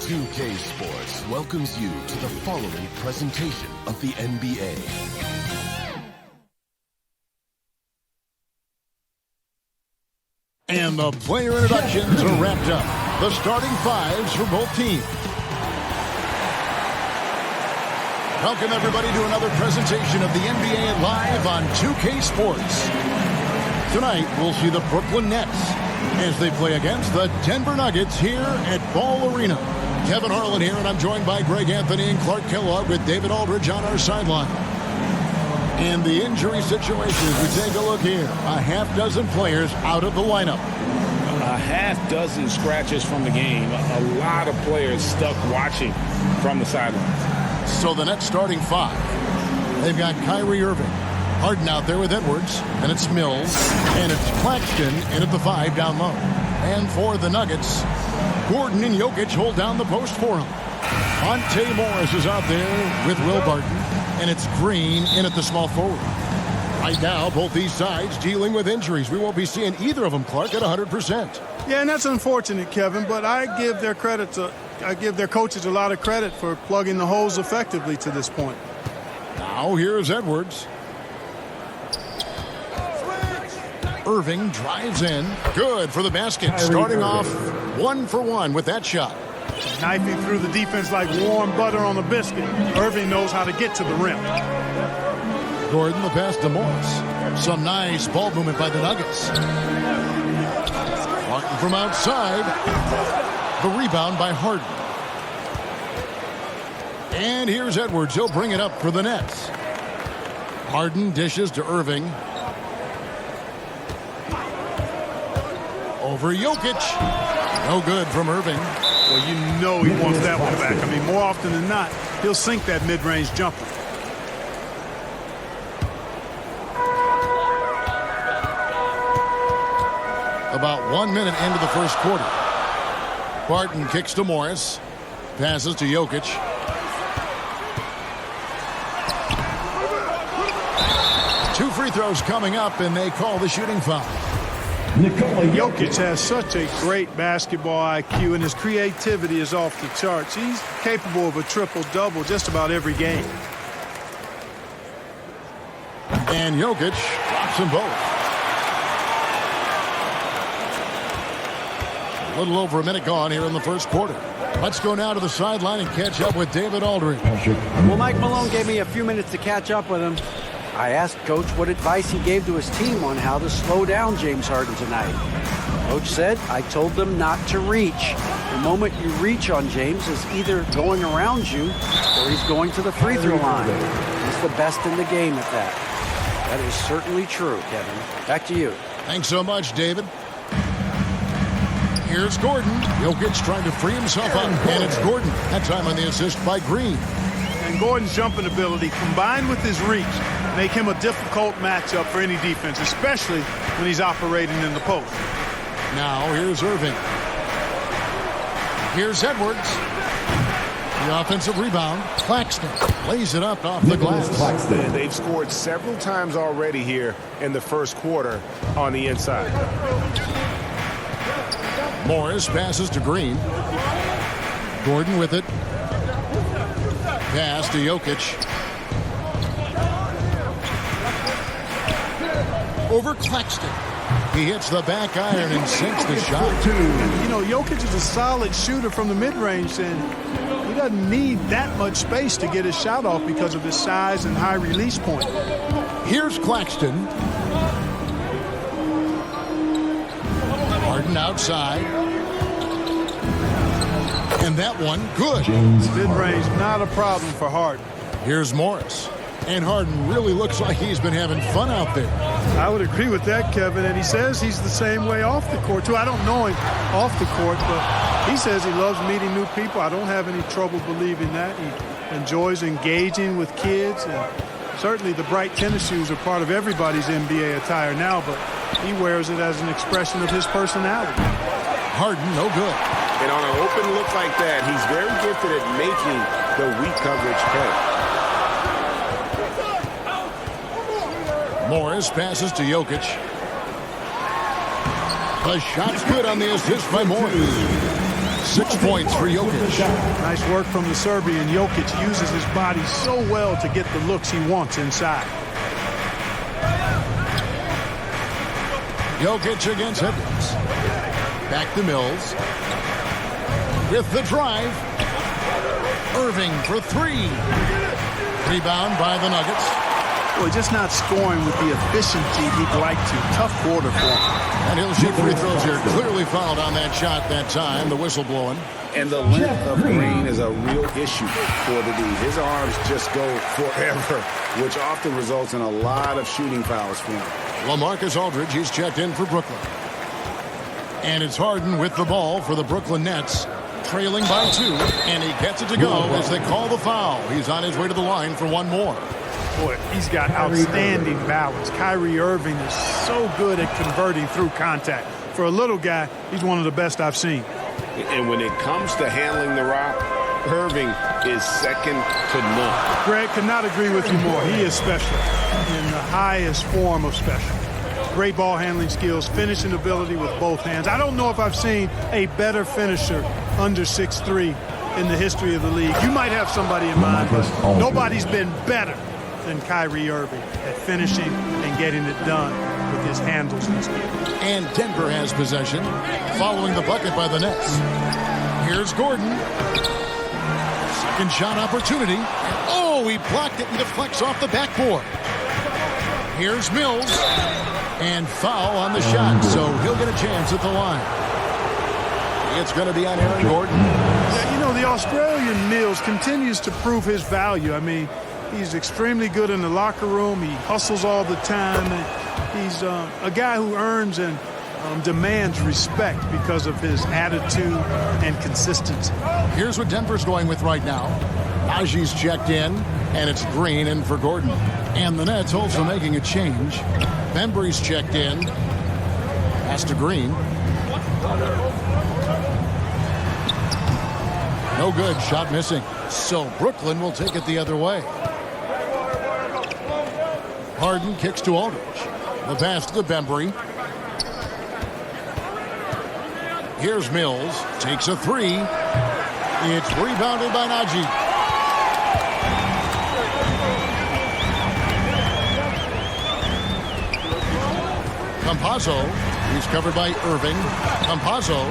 NBA2K Sports welcomes you to the following presentation of the NBA. And the player introductions are wrapped up. The starting fives for both teams. Welcome, everybody, to another presentation of the NBA live on 2K Sports. Tonight, we'll see the Brooklyn Nets as they play against the Denver Nuggets here at Ball Arena. Kevin Harlan here, and I'm joined by Greg Anthony and Clark Kellogg with David Aldridge on our sideline. And the injury situation, as we take a look here, a half dozen players out of the lineup. A half dozen scratches from the game. A lot of players stuck watching from the sidelines. So the Nets starting five. They've got Kyrie Irving. Harden out there with Edwards. And it's Mills. And it's Claxton in at the five down low. And for the Nuggets, Gordon and Jokic hold down the post for him. Monte Morris is out there with Will Barton. And it's Green in at the small forward. Right now, both these sides dealing with injuries. We won't be seeing either of them, Clark, at 100%. Yeah, and that's unfortunate, Kevin, but I give their coaches a lot of credit for plugging the holes effectively to this point. Now here's Edwards. Irving drives in. Good for the basket. Starting off 1 for 1 with that shot. Knifing through the defense like warm butter on a biscuit. Irving knows how to get to the rim. Gordon, the pass to Morris. Some nice ball movement by the Nuggets. Martin from outside. The rebound by Harden. And here's Edwards. He'll bring it up for the Nets. Harden dishes to Irving. Over Jokic. No good from Irving. Well, you know he wants that one back. I mean, more often than not, he'll sink that mid-range jumper. About 1 minute into the first quarter. Barton kicks to Morris. Passes to Jokic. Two free throws coming up, and they call the shooting foul. Jokic has such a great basketball IQ, and his creativity is off the charts. He's capable of a triple-double just about every game. And Jokic drops them both. A little over a minute gone here in the first quarter. Let's go now to the sideline and catch up with David Aldridge. Well, Mike Malone gave me a few minutes to catch up with him. I asked Coach what advice he gave to his team on how to slow down James Harden tonight. Coach said, I told them not to reach. The moment you reach on James is either going around you or he's going to the free throw line. He's the best in the game at that. That is certainly true, Kevin. Back to you. Thanks so much, David. Here's Gordon. Jokic trying to free himself up. And it's Gordon. That time on the assist by Green. And Gordon's jumping ability combined with his reach make him a difficult matchup for any defense, especially when he's operating in the post. Now here's Irving. Here's Edwards. The offensive rebound. Claxton lays it up off the glass. And they've scored several times already here in the first quarter on the inside. Morris passes to Green. Gordon with it. Pass to Jokic. Over Claxton. He hits the back iron and sinks the shot. You know, Jokic is a solid shooter from the mid-range, and he doesn't need that much space to get his shot off because of his size and high release point. Here's Claxton. Harden outside. And that one, good. Mid-range, not a problem for Harden. Here's Morris. And Harden really looks like he's been having fun out there. I would agree with that, Kevin. And he says he's the same way off the court, too. I don't know him off the court, but he says he loves meeting new people. I don't have any trouble believing that. He enjoys engaging with kids. And certainly the bright tennis shoes are part of everybody's NBA attire now, but he wears it as an expression of his personality. Harden, no good. And on an open look like that, he's very gifted at making the weak coverage pay. Morris passes to Jokic. The shot's good on the assist by Morris. 6 points for Jokic. Nice work from the Serbian. Jokic uses his body so well to get the looks he wants inside. Jokic against Edwards. Back to Mills. With the drive. Irving for 3. Rebound by the Nuggets. Well, just not scoring with the efficiency he'd like to. Tough quarter for him. And he'll shoot free throws here. Clearly fouled on that shot that time. The whistle blowing. And the length of Green is a real issue for the D. His arms just go forever, which often results in a lot of shooting fouls for him. LaMarcus Aldridge, he's checked in for Brooklyn. And it's Harden with the ball for the Brooklyn Nets. Trailing by 2, and he gets it to go as they call the foul. He's on his way to the line for one more. Boy, he's got outstanding balance. Kyrie Irving is so good at converting through contact. For a little guy, he's one of the best I've seen. And when it comes to handling the rock, Irving is second to none. Greg, could not agree with you more. He is special in the highest form of special. Great ball handling skills, finishing ability with both hands. I don't know if I've seen a better finisher under 6'3" in the history of the league. You might have somebody in mind, but nobody's been better than Kyrie Irving at finishing and getting it done with his handles and skills. And Denver has possession, following the bucket by the Nets. Here's Gordon. Second shot opportunity. Oh, he blocked it and deflects off the backboard. Here's Mills. And foul on the shot, so he'll get a chance at the line. It's going to be on Aaron Gordon. Yeah, you know, the Australian Mills continues to prove his value. I mean, he's extremely good in the locker room. He hustles all the time. And he's a guy who earns and demands respect because of his attitude and consistency. Here's what Denver's going with right now. Najee's checked in, and it's Green in for Gordon. And the Nets also making a change. Bembry's checked in. Pass to Green. No good. Shot missing. So Brooklyn will take it the other way. Harden kicks to Aldridge. The pass to Bembry. Here's Mills. Takes a 3. It's rebounded by Najee. Campazzo, he's covered by Irving. Campazzo.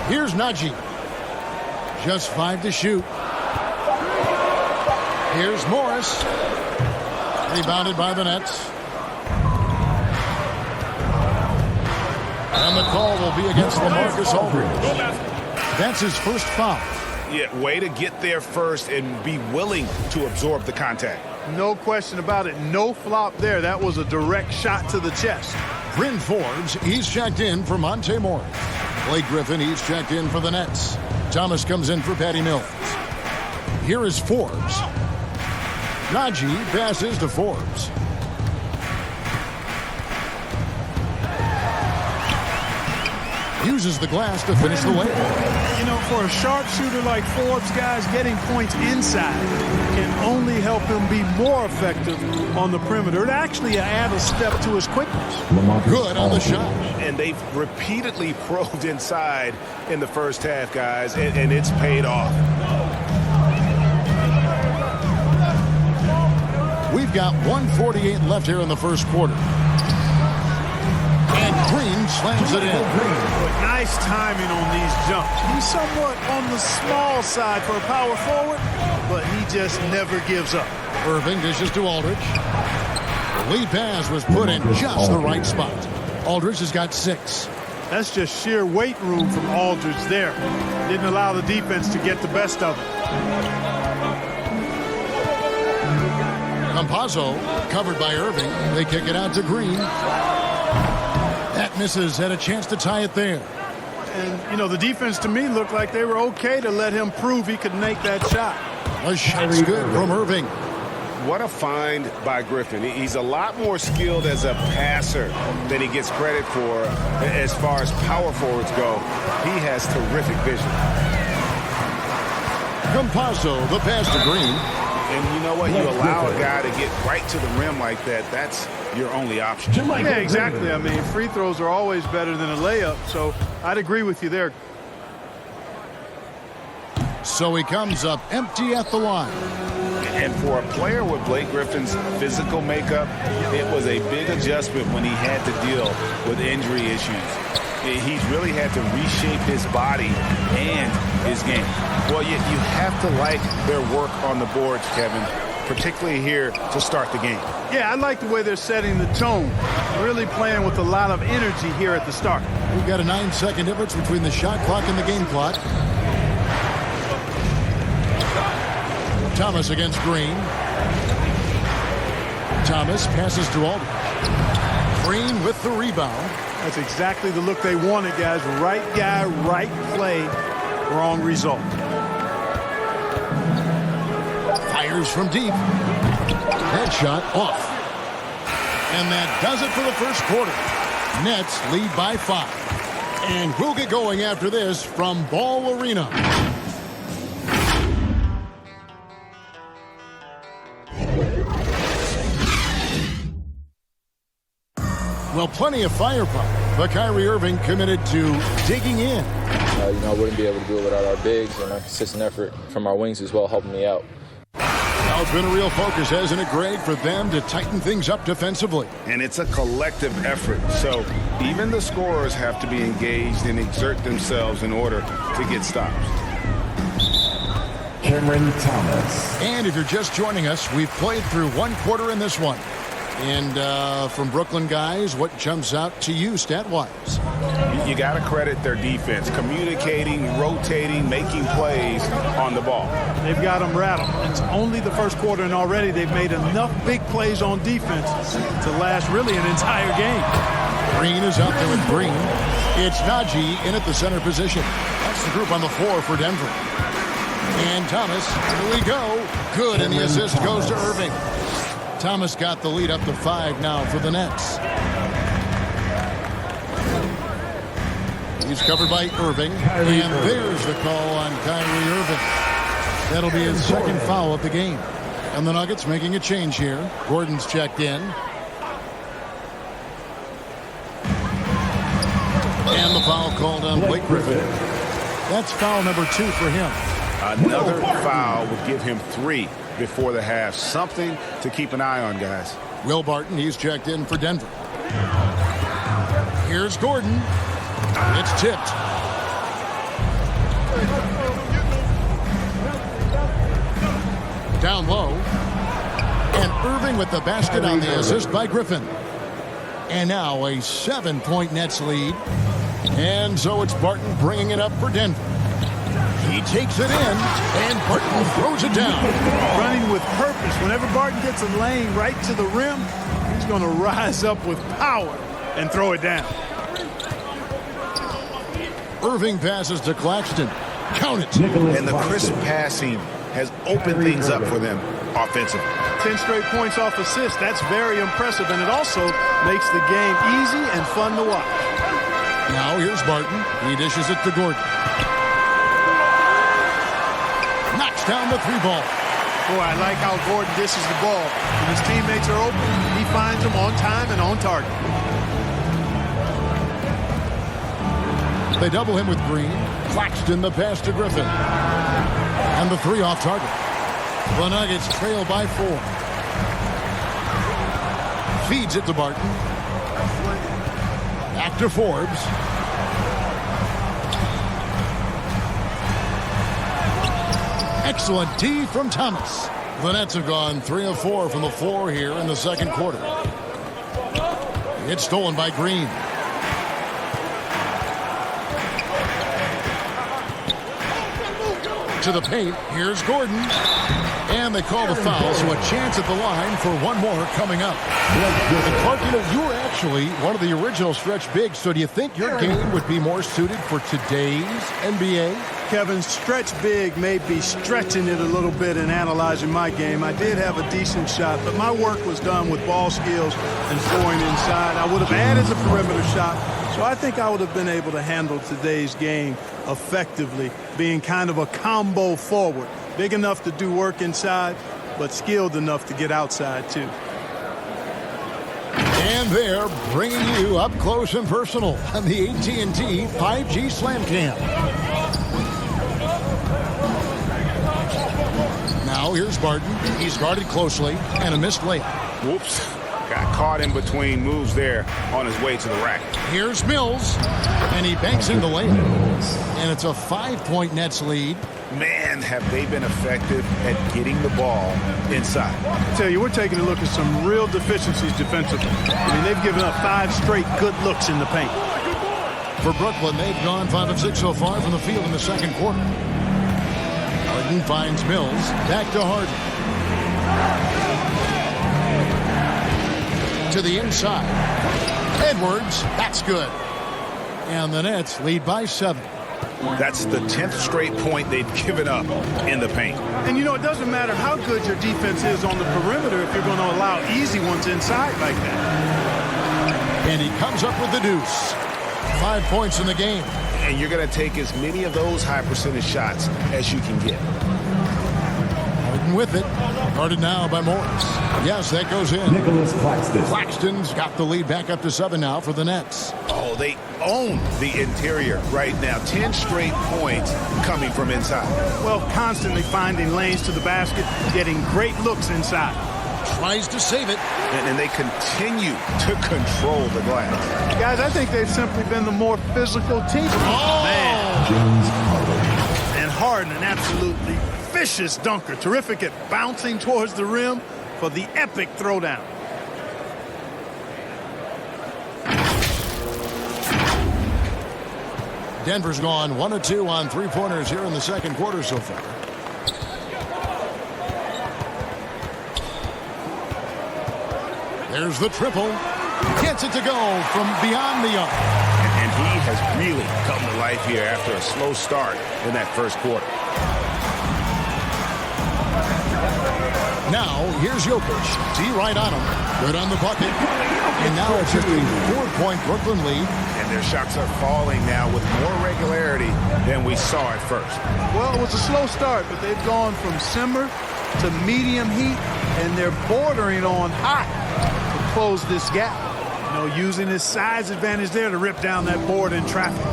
Here's Najee. Just 5 to shoot. Here's Morris. Rebounded by the Nets. And the call will be against LaMarcus Aldridge. That's his first foul. Yeah, way to get there first and be willing to absorb the contact. No question about it. No flop there. That was a direct shot to the chest. Bryn Forbes, he's checked in for Monte Morris. Blake Griffin, he's checked in for the Nets. Thomas comes in for Patty Mills. Here is Forbes. Najee passes to Forbes. Uses the glass to finish the layup. You know, for a sharpshooter like Forbes, guys, getting points inside can only help him be more effective on the perimeter. It actually adds a step to his quickness. Good on the shot. And they've repeatedly probed inside in the first half, guys, and it's paid off. We've got 1:48 left here in the first quarter. And Green slams it in. Nice timing on these jumps. He's somewhat on the small side for a power forward, but he just never gives up. Irving dishes to Aldridge. The lead pass was put in just the right spot. Aldridge has got 6. That's just sheer weight room from Aldridge there. Didn't allow the defense to get the best of it. Campazzo covered by Irving. They kick it out to Green. That misses. Had a chance to tie it there. And, you know, the defense to me looked like they were okay to let him prove he could make that shot. A shot's good from Irving. What a find by Griffin. He's a lot more skilled as a passer than he gets credit for as far as power forwards go. He has terrific vision. Campazzo, the pass to Green. And you know what? You allow a guy to get right to the rim like that. That's your only option. Yeah, exactly. I mean, free throws are always better than a layup, so I'd agree with you there. So he comes up empty at the line. And for a player with Blake Griffin's physical makeup, it was a big adjustment when he had to deal with injury issues. He's really had to reshape his body and his game. Well, you have to like their work on the boards, Kevin, particularly here to start the game. Yeah, I like the way they're setting the tone. Really playing with a lot of energy here at the start. We've got a 9-second difference between the shot clock and the game clock. Thomas against Green. Thomas passes to Aldridge. Green with the rebound. That's exactly the look they wanted, guys. Right guy, right play, wrong result. Fires from deep. Headshot off. And that does it for the first quarter. Nets lead by 5. And we'll get going after this from Ball Arena. Well, plenty of firepower, but Kyrie Irving committed to digging in. I wouldn't be able to do it without our bigs and our consistent effort from our wings as well, helping me out. Now it's been a real focus, hasn't it, Greg, for them to tighten things up defensively? And it's a collective effort. So even the scorers have to be engaged and exert themselves in order to get stops. Cameron Thomas. And if you're just joining us, we've played through one quarter in this one. And from Brooklyn guys, what jumps out to you stat-wise? You got to credit their defense, communicating, rotating, making plays on the ball. They've got them rattled. It's only the first quarter, and already they've made enough big plays on defense to last really an entire game. Green is out there with Green. It's Najee in at the center position. That's the group on the floor for Denver. And Thomas, here we go. Good, and the assist goes to Irving. Thomas got the lead up to 5 now for the Nets. He's covered by Irving. And there's the call on Kyrie Irving. That'll be his second foul of the game. And the Nuggets making a change here. Gordon's checked in. And the foul called on Blake Griffin. That's foul number 2 for him. Another foul would give him 3 before the half. Something to keep an eye on, guys. Will Barton, he's checked in for Denver. Here's Gordon. It's tipped. Down low. And Irving with the basket on the assist by Griffin. And now a 7-point Nets lead. And so it's Barton bringing it up for Denver. He takes it in, and Barton throws it down. Running with purpose. Whenever Barton gets a lane right to the rim, he's going to rise up with power and throw it down. Irving passes to Claxton. Count it. And the crisp passing has opened things up for them offensively. 10 straight points off assists. That's very impressive, and it also makes the game easy and fun to watch. Now here's Barton. He dishes it to Gordon. Knocks down the 3-ball. Boy, I like how Gordon dishes the ball. When his teammates are open, he finds them on time and on target. They double him with Green. Claxton the pass to Griffin. And the 3 off target. The Nuggets trail by 4. Feeds it to Barton. Back to Forbes. Excellent D from Thomas. The Nets have gone 3 of 4 from the floor here in the second quarter. It's stolen by Green. To the paint. Here's Gordon. And they call the foul, so a chance at the line for one more coming up. And Clark, you were actually one of the original stretch bigs, so do you think your game would be more suited for today's NBA? Kevin, stretch big may be stretching it a little bit in analyzing my game. I did have a decent shot, but my work was done with ball skills and scoring inside. I would have added the perimeter shot, so I think I would have been able to handle today's game effectively, being kind of a combo forward. Big enough to do work inside, but skilled enough to get outside, too. And they're bringing you up close and personal on the AT&T 5G Slam Cam. Now here's Barton. He's guarded closely and a missed layup. Whoops. Got caught in between moves there on his way to the rack. Here's Mills, and he banks in the layup. And it's a 5-point Nets lead. Man, have they been effective at getting the ball inside. I tell you, we're taking a look at some real deficiencies defensively. I mean, they've given up 5 straight good looks in the paint. For Brooklyn, they've gone 5 of 6 so far from the field in the second quarter. Harden finds Mills. Back to Harden. To the inside. Edwards. That's good. And the Nets lead by 7. That's the 10th straight point they've given up in the paint. And, you know, it doesn't matter how good your defense is on the perimeter if you're going to allow easy ones inside like that. And he comes up with the deuce. 5 points in the game. And you're going to take as many of those high percentage shots as you can get. Harden with it. Guarded now by Morris. Yes, that goes in. Nicholas Claxton. Claxton's got the lead back up to 7 now for the Nets. Oh, they own the interior right now. 10 straight points coming from inside. Well, constantly finding lanes to the basket, getting great looks inside. Tries to save it. And they continue to control the glass. Guys, I think they've simply been the more physical team. Oh! Man. James Harden. And Harden, an absolutely vicious dunker. Terrific at bouncing towards the rim for the epic throwdown. Denver's gone 1 of 2 on 3-pointers here in the second quarter so far. There's the triple. Gets it to go from beyond the arc. And he has really come to life here after a slow start in that first quarter. Now, here's Jokic. D right on him. Good on the bucket. And now it's just a 4-point Brooklyn lead. And their shots are falling now with more regularity than we saw at first. Well, it was a slow start, but they've gone from simmer to medium heat, and they're bordering on hot to close this gap. You know, using his size advantage there to rip down that board in traffic.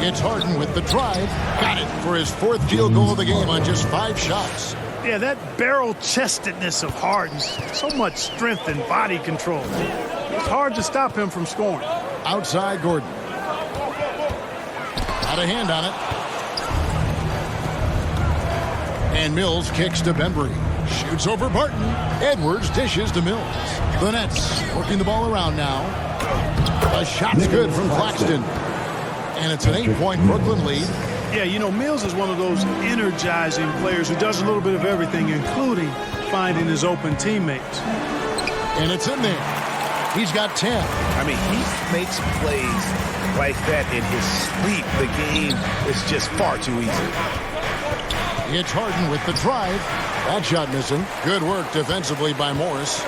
It's Harden with the drive. Got it for his 4th field goal of the game on just 5 shots. Yeah, that barrel-chestedness of Harden, so much strength and body control. It's hard to stop him from scoring. Outside Gordon. Got a hand on it. And Mills kicks to Bembry. Shoots over Barton. Edwards dishes to Mills. The Nets working the ball around now. A shot's good from Claxton. And it's an 8-point Brooklyn lead. Yeah, you know, Mills is one of those energizing players who does a little bit of everything, including finding his open teammates. And it's in there. He's got 10. I mean, he makes plays like that in his sleep. The game is just far too easy. It's Harden with the drive. That shot missing. Good work defensively by Morris.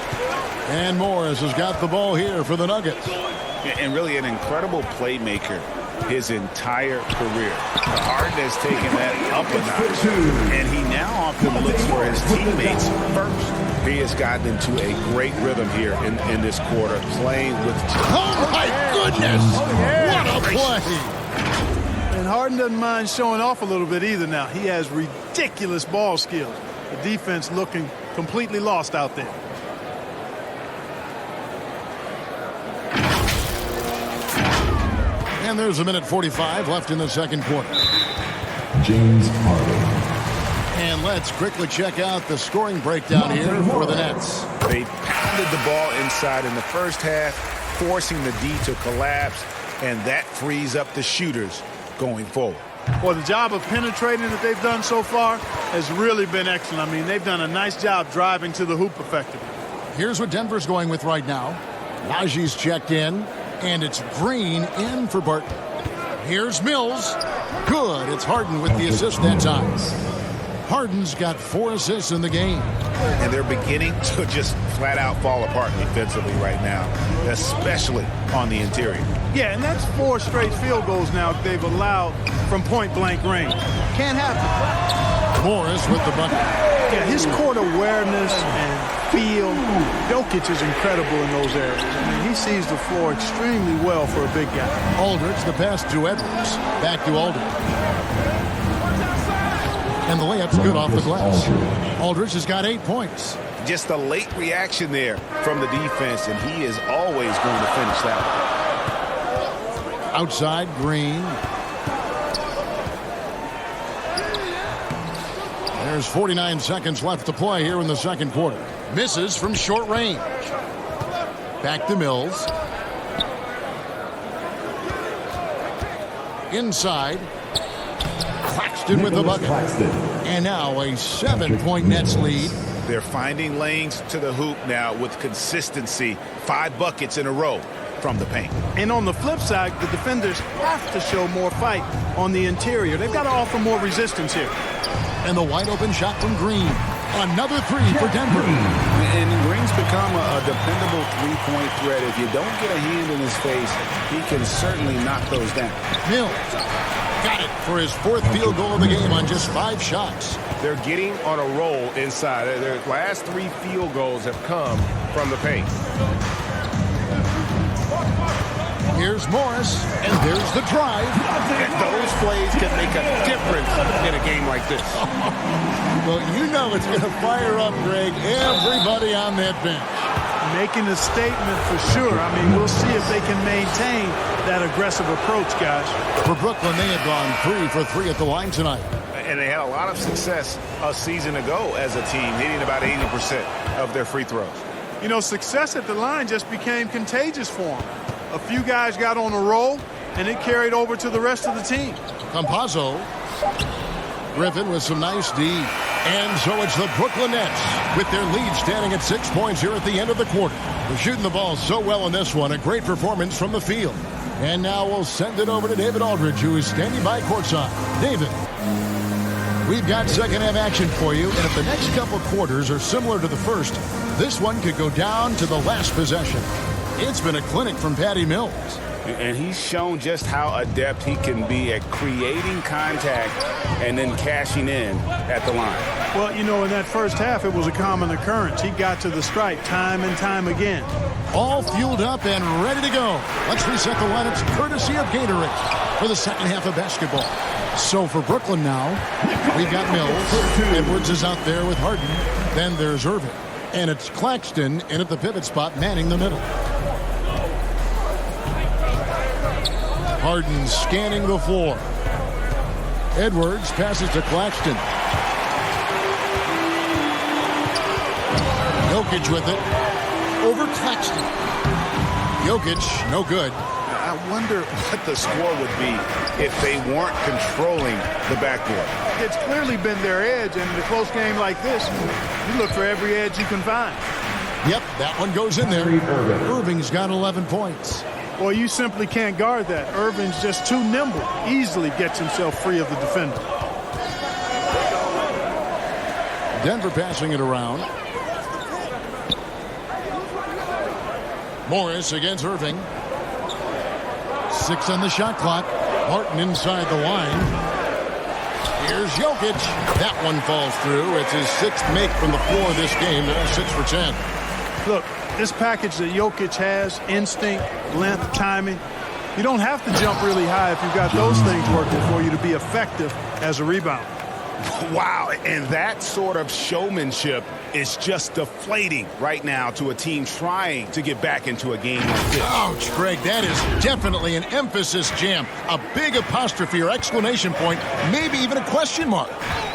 And Morris has got the ball here for the Nuggets. And really an incredible playmaker his entire career. Harden has taken that up a notch, and he now often looks for his teammates first. He has gotten into a great rhythm here in this quarter, playing with... Oh, my goodness! What a play! And Harden doesn't mind showing off a little bit either now. He has ridiculous ball skills. The defense looking completely lost out there. And there's a minute 45 left in the second quarter. James Harden. And let's quickly check out the scoring breakdown here for the Nets. They pounded the ball inside in the first half, forcing the D to collapse, and that frees up the shooters going forward. Well, the job of penetrating that they've done so far has really been excellent. I mean, they've done a nice job driving to the hoop effectively. Here's what Denver's going with right now. Najee's checked in, and it's Green in for Barton. Here's Mills. Good. It's Harden with the assist that time. Harden's got 4 assists in the game. And they're beginning to just flat out fall apart defensively right now, especially on the interior. Yeah, and that's 4 straight field goals now they've allowed from point-blank range. Can't happen. Morris with the bucket. Yeah, his court awareness and feel, Jokic is incredible in those areas. I mean, he sees the floor extremely well for a big guy. Aldridge, the pass to Edwards. Back to Aldridge. And the layup's good off the glass. Aldridge has got 8 points. Just a late reaction there from the defense, and he is always going to finish that one. Outside, Green. There's 49 seconds left to play here in the second quarter. Misses from short range. Back to Mills. Inside. Claxton with the bucket. And now a 7-point Nets lead. They're finding lanes to the hoop now with consistency. 5 buckets in a row from the paint. And on the flip side, the defenders have to show more fight on the interior. They've got to offer more resistance here. And the wide open shot from Green. Another 3 for Denver. And Green's become a dependable three-point threat. If you don't get a hand in his face, he can certainly knock those down. Mills got it for his 4th field goal of the game on just 5 shots. They're getting on a roll inside. Their last 3 field goals have come from the paint. Here's Morris, and there's the drive. Those plays can make a difference in a game like this. Well, you know it's going to fire up, Greg, everybody on that bench. Making a statement for sure. I mean, we'll see if they can maintain that aggressive approach, guys. For Brooklyn, they have gone 3 for 3 at the line tonight. And they had a lot of success a season ago as a team, hitting about 80% of their free throws. You know, success at the line just became contagious for them. A few guys got on a roll, and it carried over to the rest of the team. Campazzo. Griffin with some nice D. And so it's the Brooklyn Nets with their lead standing at 6 points here at the end of the quarter. They're shooting the ball so well in this one. A great performance from the field. And now we'll send it over to David Aldridge, who is standing by courtside. David. We've got second half action for you, and if the next couple quarters are similar to the first, this one could go down to the last possession. It's been a clinic from Patty Mills. And he's shown just how adept he can be at creating contact and then cashing in at the line. Well, you know, in that first half, it was a common occurrence. He got to the stripe time and time again. All fueled up and ready to go. Let's reset the lineups courtesy of Gatorade for the second half of basketball. So for Brooklyn now, we've got Mills. Edwards is out there with Harden. Then there's Irving. And it's Claxton in at the pivot spot, manning the middle. Harden scanning the floor. Edwards passes to Claxton. Jokic with it. Over Claxton. Jokic, no good. I wonder what the score would be if they weren't controlling the backboard. It's clearly been their edge, and in a close game like this, you look for every edge you can find. Yep, that one goes in there. Irving's got 11 points. Well, you simply can't guard that. Irving's just too nimble. Easily gets himself free of the defender. Denver passing it around. Morris against Irving. 6 on the shot clock. Martin inside the line. Here's Jokic. That one falls through. It's his 6th make from the floor this game. They're 6 for 10. Look, this package that Jokic has, instinct, length, timing, you don't have to jump really high if you've got those things working for you to be effective as a rebounder. Wow, and that sort of showmanship is just deflating right now to a team trying to get back into a game like this. Ouch, Greg, that is definitely an emphasis jam. A big apostrophe or exclamation point, maybe even a question mark.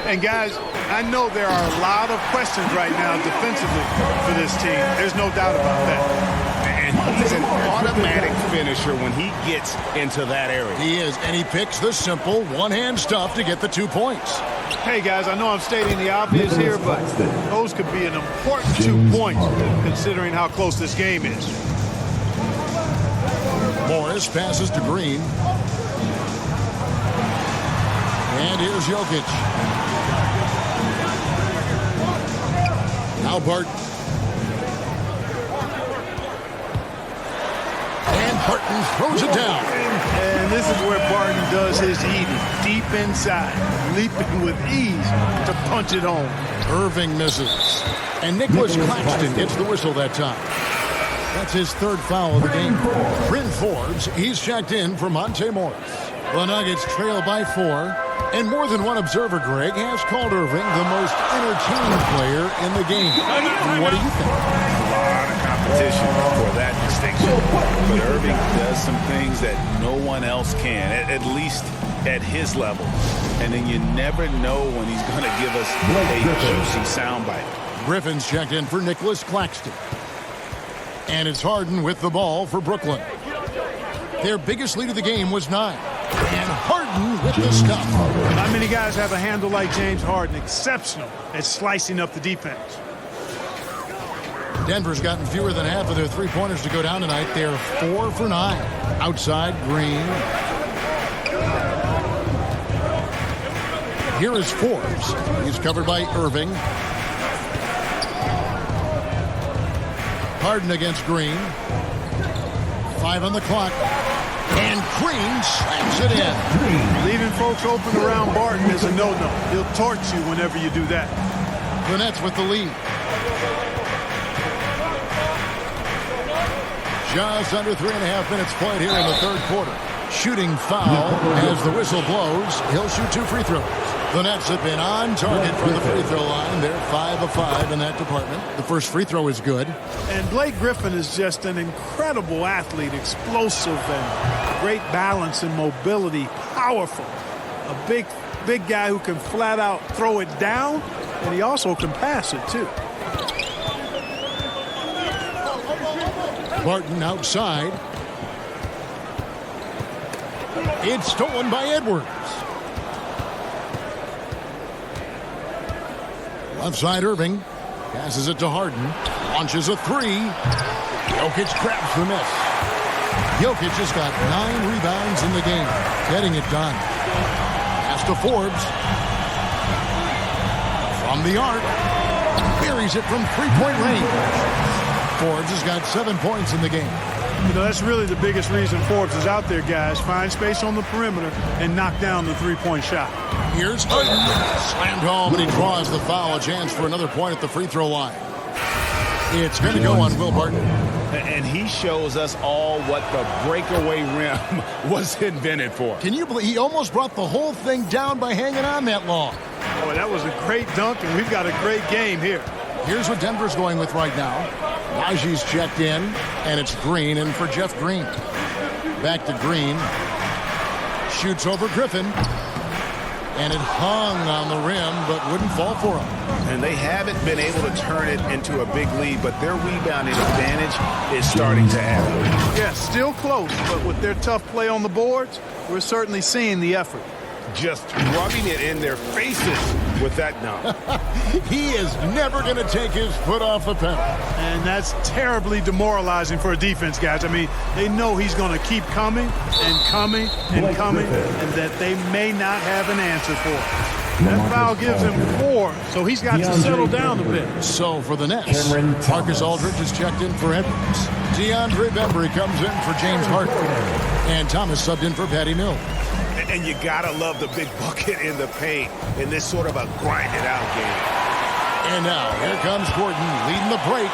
And guys, I know there are a lot of questions right now defensively for this team. There's no doubt about that. And he's an automatic finisher when he gets into that area. He is, and he picks the simple one-hand stuff to get the 2 points. Hey, guys, I know I'm stating the obvious here, but those could be an important 2 points considering how close this game is. Morris passes to Green. And here's Jokic. Now Barton. And Barton Barton throws it down. And this is where Barton does his eating. Deep inside, leaping with ease to punch it home. Irving misses. And Nicholas Claxton gets the whistle that time. That's his third foul of the game. Bryn Forbes, he's checked in for Monte Morris. The Nuggets trail by 4. And more than one observer, Greg, has called Irving the most entertaining player in the game. What do you think? A lot of competition for that distinction. But Irving does some things that no one else can, at least at his level. And then you never know when he's going to give us a juicy soundbite. Griffin's checked in for Nicholas Claxton. And it's Harden with the ball for Brooklyn. Their biggest lead of the game was 9. And Harden with the stuff. Not many guys have a handle like James Harden. Exceptional at slicing up the defense. Denver's gotten fewer than half of their three-pointers to go down tonight. They're 4 for 9. Outside, Green. Here is Forbes. He's covered by Irving. Harden against Green. 5 on the clock. And Green slams it in. Leaving folks open around Barton is a no-no. He'll torch you whenever you do that. The Nets with the lead. Just under 3.5 minutes played here in the third quarter. Shooting foul as the whistle blows. He'll shoot 2 free throws. The Nets have been on target from the free throw line. They're 5 of 5 in that department. The first free throw is good. And Blake Griffin is just an incredible athlete, explosive and great balance and mobility, powerful. A big guy who can flat out throw it down, and he also can pass it too. Barton outside. It's stolen by Edwards. Left side, Irving. Passes it to Harden. Launches a 3. Jokic grabs the miss. Jokic has got 9 rebounds in the game. Getting it done. Pass to Forbes. From the arc. Buries it from 3-point range. Forbes has got 7 points in the game. You know, that's really the biggest reason Forbes is out there, guys. Find space on the perimeter and knock down the 3-point shot. Here's Harden. Slammed home, and he draws the foul. A chance for another point at the free throw line. It's going to go on Will Barton. And he shows us all what the breakaway rim was invented for. Can you believe he almost brought the whole thing down by hanging on that long? Boy, that was a great dunk, and we've got a great game here. Here's what Denver's going with right now. Najee's checked in, and it's Green in for Jeff Green. Back to Green. Shoots over Griffin. And it hung on the rim, but wouldn't fall for him. And they haven't been able to turn it into a big lead, but their rebounding advantage is starting to happen. Yeah, still close, but with their tough play on the boards, we're certainly seeing the effort. Just rubbing it in their faces with that dunk. He is never going to take his foot off the pedal. And that's terribly demoralizing for a defense, guys. I mean, they know he's going to keep coming and coming and coming, and that they may not have an answer for it. That foul gives him 4, so he's got to settle down a bit. So for the Nets, Marcus Aldridge is checked in for Edwards. DeAndre Bembry comes in for James Harden. And Thomas subbed in for Patty Mills. And you gotta love the big bucket in the paint in this sort of a grinded-out game. And now, here comes Gordon leading the break.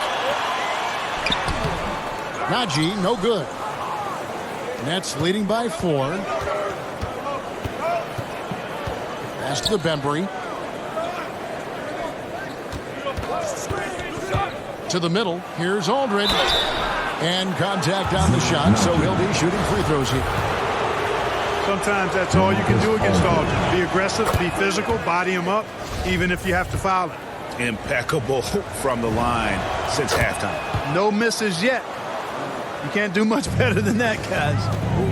Najee, no good. Nets leading by 4. Pass to Bembry. To the middle, here's Aldridge. And contact on the shot, so he'll be shooting free throws here. Sometimes that's all you can do against Aldridge. Be aggressive, be physical, body him up, even if you have to foul him. Impeccable from the line since halftime. No misses yet. You can't do much better than that, guys.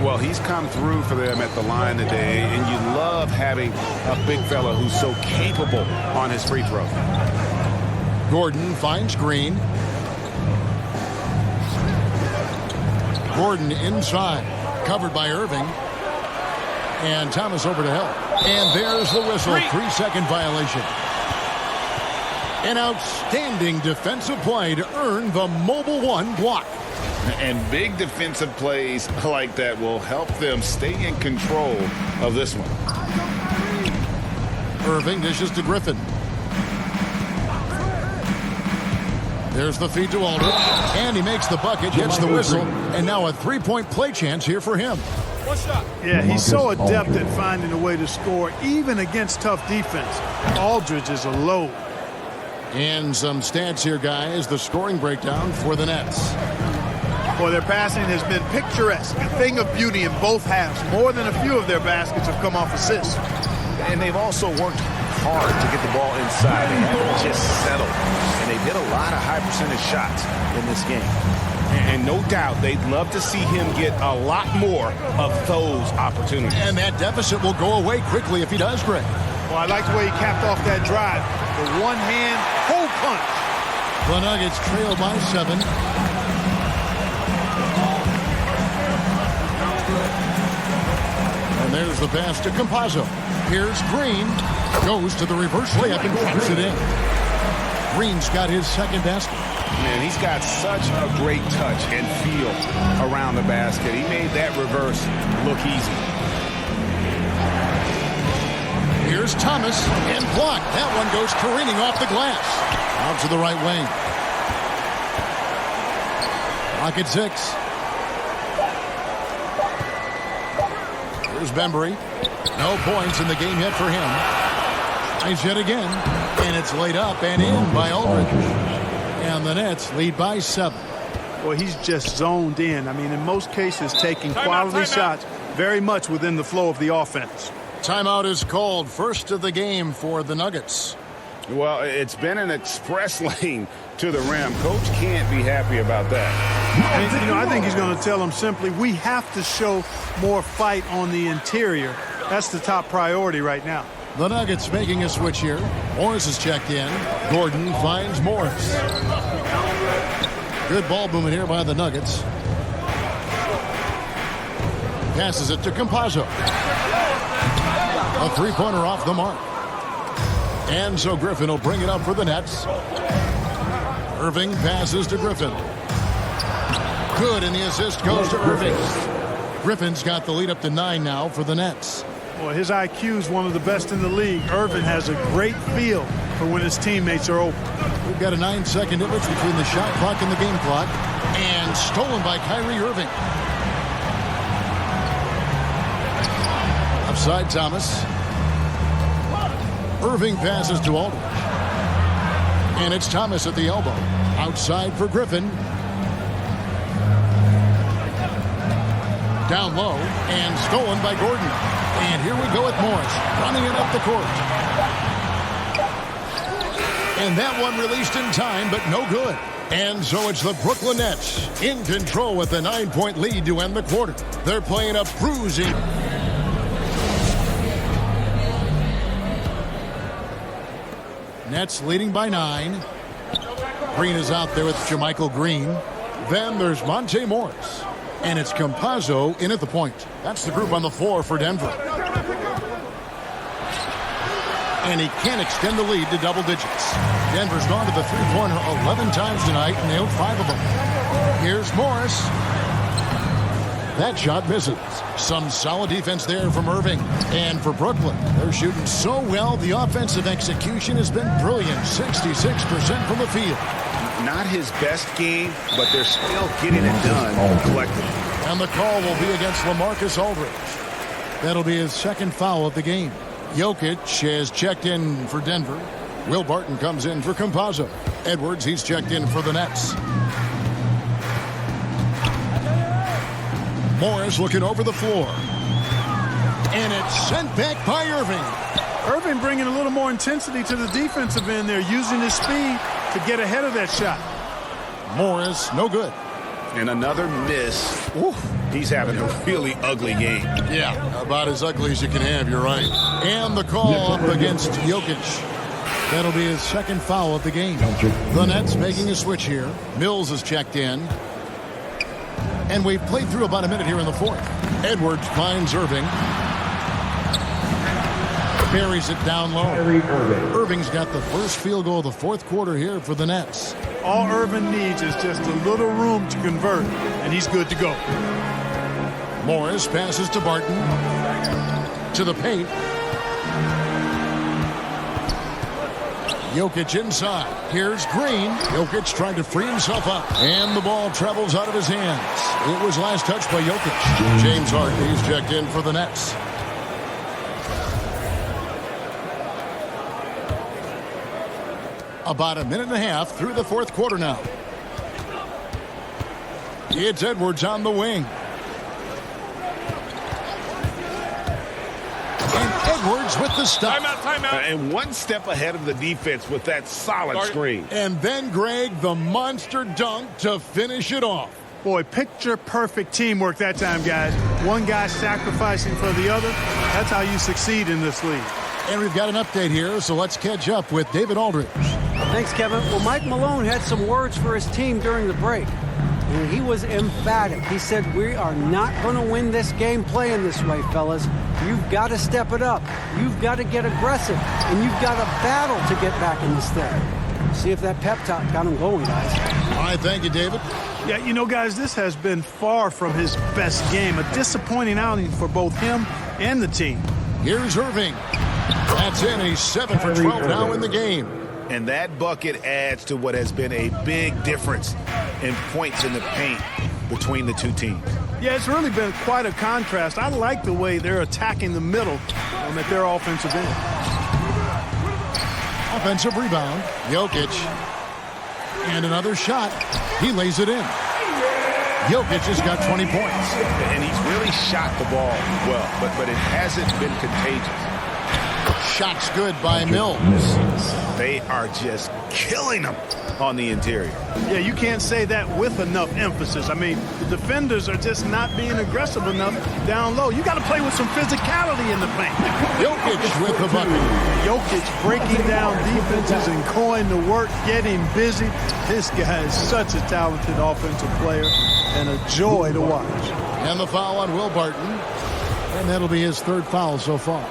Well, he's come through for them at the line today, and you love having a big fella who's so capable on his free throw. Gordon finds Green. Gordon inside, covered by Irving. And Thomas over to help. And there's the whistle. 3-second violation. An outstanding defensive play to earn the Mobile One block. And big defensive plays like that will help them stay in control of this one. Irving dishes to Griffin. There's the feed to Aldridge. And he makes the bucket, gets the whistle. And now a three-point play chance here for him. Yeah, he's so adept at finding a way to score, even against tough defense. Aldridge is a load. And some stats here, guys. The scoring breakdown for the Nets. Boy, their passing has been picturesque, a thing of beauty in both halves. More than a few of their baskets have come off assists. And they've also worked hard to get the ball inside. They haven't just settled. And they've hit a lot of high percentage shots in this game. And no doubt they'd love to see him get a lot more of those opportunities. And that deficit will go away quickly if he does, Greg. Well, I like the way he capped off that drive. The one-hand hole punch. The Nuggets trail by 7. And there's the pass to Campazzo. Here's Green. Goes to the reverse layup and puts it in. Green's got his second basket. Man, he's got such a great touch and feel around the basket. He made that reverse look easy. Here's Thomas and blocked. That one goes careening off the glass. Out to the right wing. Clock at 6. Here's Bembry. No points in the game yet for him. Tries yet again. And it's laid up and in by Aldridge. And the Nets lead by 7. Well, he's just zoned in. I mean, in most cases, taking quality shots very much within the flow of the offense. Timeout is called. First of the game for the Nuggets. Well, it's been an express lane to the rim. Coach can't be happy about that. And, I think he's going to tell them simply, we have to show more fight on the interior. That's the top priority right now. The Nuggets making a switch here. Morris is checked in. Gordon finds Morris. Good ball movement here by the Nuggets. Passes it to Campazzo. A three-pointer off the mark. And so Griffin will bring it up for the Nets. Irving passes to Griffin. Good, and the assist goes to Irving. Griffin's got the lead up to 9 now for the Nets. Well, his IQ is one of the best in the league. Irvin has a great feel for when his teammates are open. We've got a 9-second difference between the shot clock and the game clock. And stolen by Kyrie Irving. Offside Thomas. Irving passes to Aldridge. And it's Thomas at the elbow. Outside for Griffin. Down low and stolen by Gordon. And here we go with Morris running it up the court. And that one released in time, but no good. And so it's the Brooklyn Nets in control with a 9-point lead to end the quarter. They're playing a bruising. Nets leading by 9. Green is out there with Jermichael Green. Then there's Monte Morris. And it's Campazzo in at the point. That's the group on the floor for Denver. And he can't extend the lead to double digits. Denver's gone to the three-pointer 11 times tonight and nailed 5 of them. Here's Morris. That shot misses. Some solid defense there from Irving. And for Brooklyn, they're shooting so well. The offensive execution has been brilliant. 66% from the field. Not his best game, but they're still getting it done collectively. And the call will be against LaMarcus Aldridge. That'll be his second foul of the game. Jokic has checked in for Denver. Will Barton comes in for Campazzo. Edwards, he's checked in for the Nets. Morris looking over the floor. And it's sent back by Irving. Irving bringing a little more intensity to the defensive end there, using his speed to get ahead of that shot. Morris, no good. And another miss. Ooh, he's having a really ugly game. Yeah, about as ugly as you can have, you're right. And the call up against Jokic. That'll be his second foul of the game. The Nets making a switch here. Mills is checked in. And we've played through about a minute here in the fourth. Edwards finds Irving. Buries it down low. Irving's got the first field goal of the fourth quarter here for the Nets. All Irvin needs is just a little room to convert, and he's good to go. Morris passes to Barton. To the paint. Jokic inside. Here's Green. Jokic trying to free himself up. And the ball travels out of his hands. It was last touched by Jokic. James Harden, he's checked in for the Nets. About a minute and a half through the fourth quarter now. It's Edwards on the wing. Edwards with the stop. Timeout. And one step ahead of the defense with that solid screen. And then, Greg, the monster dunk to finish it off. Boy, picture-perfect teamwork that time, guys. One guy sacrificing for the other. That's how you succeed in this league. And we've got an update here, so let's catch up with David Aldridge. Thanks, Kevin. Well, Mike Malone had some words for his team during the break. And he was emphatic. He said, we are not going to win this game playing this way, fellas. You've got to step it up. You've got to get aggressive. And you've got to battle to get back in this thing. See if that pep talk got him going, guys. All right, thank you, David. Yeah, you know, guys, this has been far from his best game. A disappointing outing for both him and the team. Here's Irving. That's in. He's 7 for 12 now in the game. And that bucket adds to what has been a big difference in points in the paint between the two teams. Yeah, it's really been quite a contrast. I like the way they're attacking the middle at their offensive end. Offensive rebound. Jokic. And another shot. He lays it in. Jokic has got 20 points. And he's really shot the ball well, but it hasn't been contagious. Shots good by Mills. They are just killing them on the interior. Yeah, you can't say that with enough emphasis. I mean, the defenders are just not being aggressive enough down low. You got to play with some physicality in the paint. Jokic with the bucket. Jokic breaking down defenses and going to work, getting busy. This guy is such a talented offensive player and a joy to watch. And the foul on Will Barton. And that'll be his third foul so far.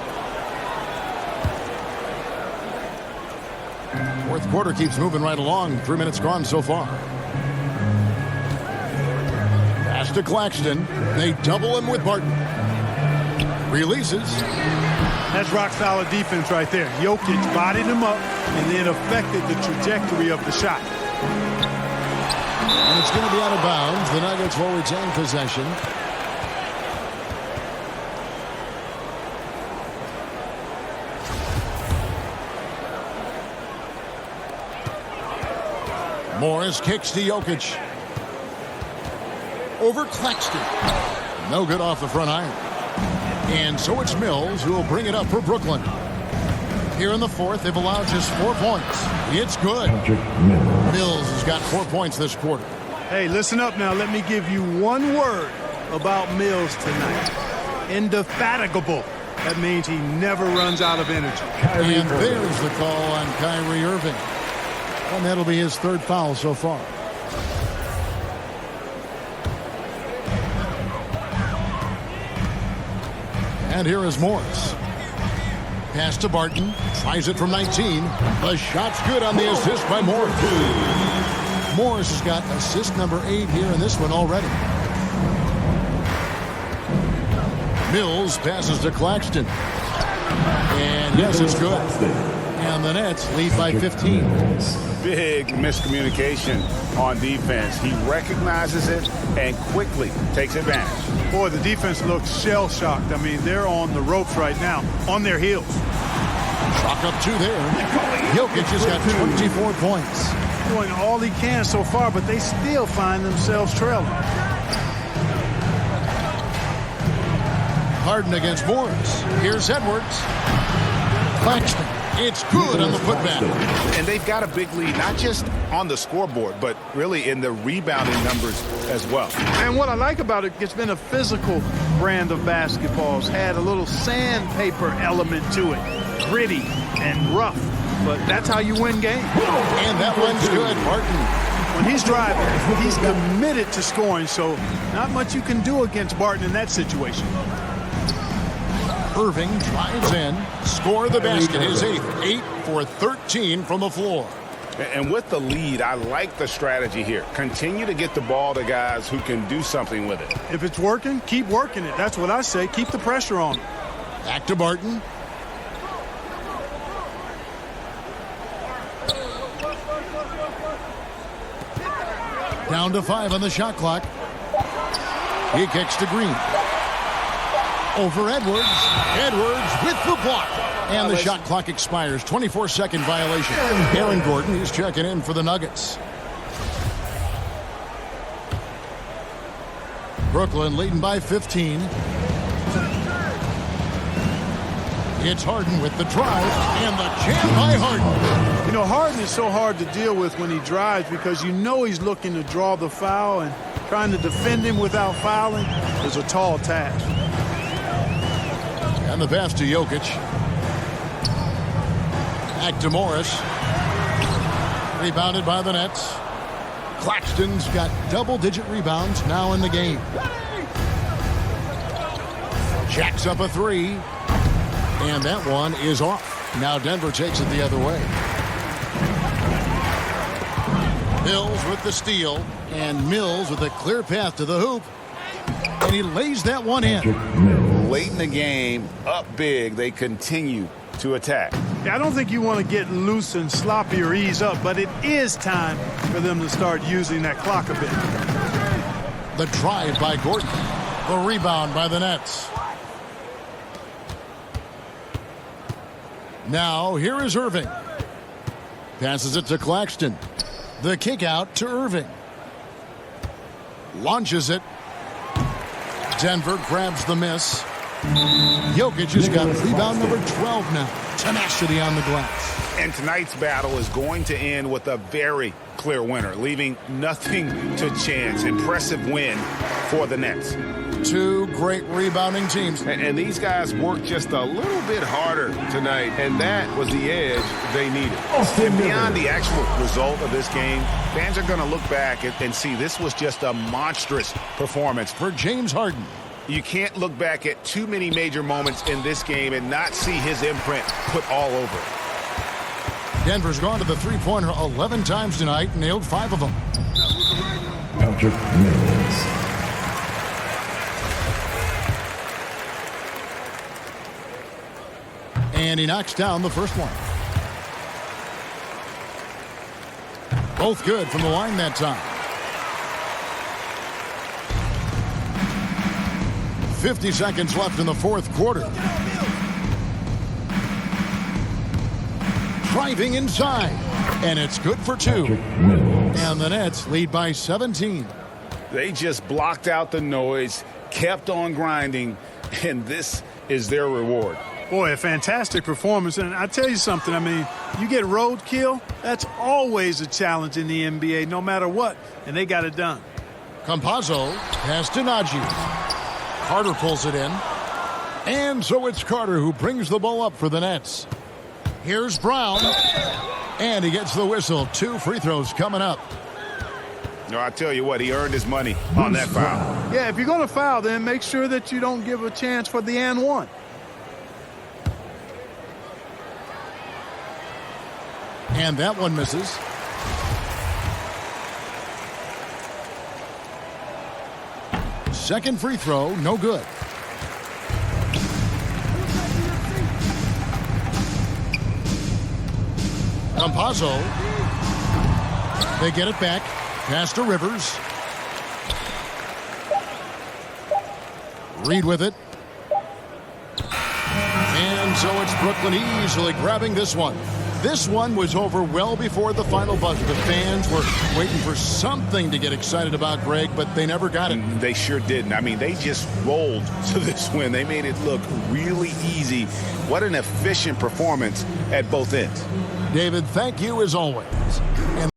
Fourth quarter keeps moving right along. 3 minutes gone so far. Pass to Claxton. They double him with Barton. Releases. That's rock-solid defense right there. Jokic bodied him up and then affected the trajectory of the shot. And it's going to be out of bounds. The Nuggets will retain possession. Morris kicks to Jokic. Over Claxton. No good off the front iron. And so it's Mills who will bring it up for Brooklyn. Here in the fourth, they've allowed just 4 points. It's good. Mills has got 4 points this quarter. Hey, listen up now. Let me give you one word about Mills tonight. Indefatigable. That means he never runs out of energy. And there's the call on Kyrie Irving. And that'll be his third foul so far. And here is Morris. Pass to Barton. Tries it from 19. The shot's good on the assist by Morris. Morris has got assist number 8 here in this one already. Mills passes to Claxton. And yes, it's good. And the Nets lead by 15. Big miscommunication on defense. He recognizes it and quickly takes advantage. Boy, the defense looks shell-shocked. I mean, they're on the ropes right now, on their heels. Chalk up 2 there. Jokic has got 24 points. Doing all he can so far, but they still find themselves trailing. Harden against Morris. Here's Edwards. Claxton. It's good on the putback. And they've got a big lead, not just on the scoreboard, but really in the rebounding numbers as well. And what I like about it, it's been a physical brand of basketball. It's had a little sandpaper element to it. Gritty and rough. But that's how you win games. And that one's good. Barton. When he's driving, he's committed to scoring, so not much you can do against Barton in that situation. Irving drives in. Score the basket. His 8th. 8 for 13 from the floor. And with the lead, I like the strategy here. Continue to get the ball to guys who can do something with it. If it's working, keep working it. That's what I say. Keep the pressure on. Back to Barton. Down to 5 on the shot clock. He kicks to Green. Over Edwards. Edwards with the block. And the shot clock expires. 24-second violation. Aaron Gordon is checking in for the Nuggets. Brooklyn leading by 15. It's Harden with the drive and the jam by Harden. You know, Harden is so hard to deal with when he drives because you know he's looking to draw the foul, and trying to defend him without fouling is a tall task. And the pass to Jokic. Back to Morris. Rebounded by the Nets. Claxton's got double-digit rebounds now in the game. Jacks up a three. And that one is off. Now Denver takes it the other way. Mills with the steal. And Mills with a clear path to the hoop. And he lays that one in. Late in the game, up big, they continue to attack. Yeah, I don't think you want to get loose and sloppy or ease up, but it is time for them to start using that clock a bit. The drive by Gordon. The rebound by the Nets. Now, here is Irving. Passes it to Claxton. The kick out to Irving. Launches it. Denver grabs the miss. Jokic has got rebound number 12 now. Tenacity on the glass. And tonight's battle is going to end with a very clear winner, leaving nothing to chance. Impressive win for the Nets. Two great rebounding teams. And these guys worked just a little bit harder tonight, and that was the edge they needed. And beyond the actual result of this game, fans are going to look back and see this was just a monstrous performance for James Harden. You can't look back at too many major moments in this game and not see his imprint put all over it. Denver's gone to the three-pointer 11 times tonight, nailed 5 of them. Patrick Mills. And he knocks down the first one. Both good from the line that time. 50 seconds left in the fourth quarter. Driving inside. And it's good for 2. And the Nets lead by 17. They just blocked out the noise, kept on grinding, and this is their reward. Boy, a fantastic performance. And I tell you something, I mean, you get roadkill, that's always a challenge in the NBA, no matter what. And they got it done. Campazzo pass to Najee. Carter pulls it in. And so it's Carter who brings the ball up for the Nets. Here's Brown. And he gets the whistle. 2 free throws coming up. No, I tell you what, he earned his money on that foul. Yeah, if you're going to foul, then make sure that you don't give a chance for the and one. And that one misses. Second free throw, no good. Campazzo. They get it back. Pass to Rivers. Reed with it. And so it's Brooklyn easily grabbing this one. This one was over well before the final buzzer. The fans were waiting for something to get excited about, Greg, but they never got it. They sure didn't. I mean, they just rolled to this win. They made it look really easy. What an efficient performance at both ends. David, thank you as always. And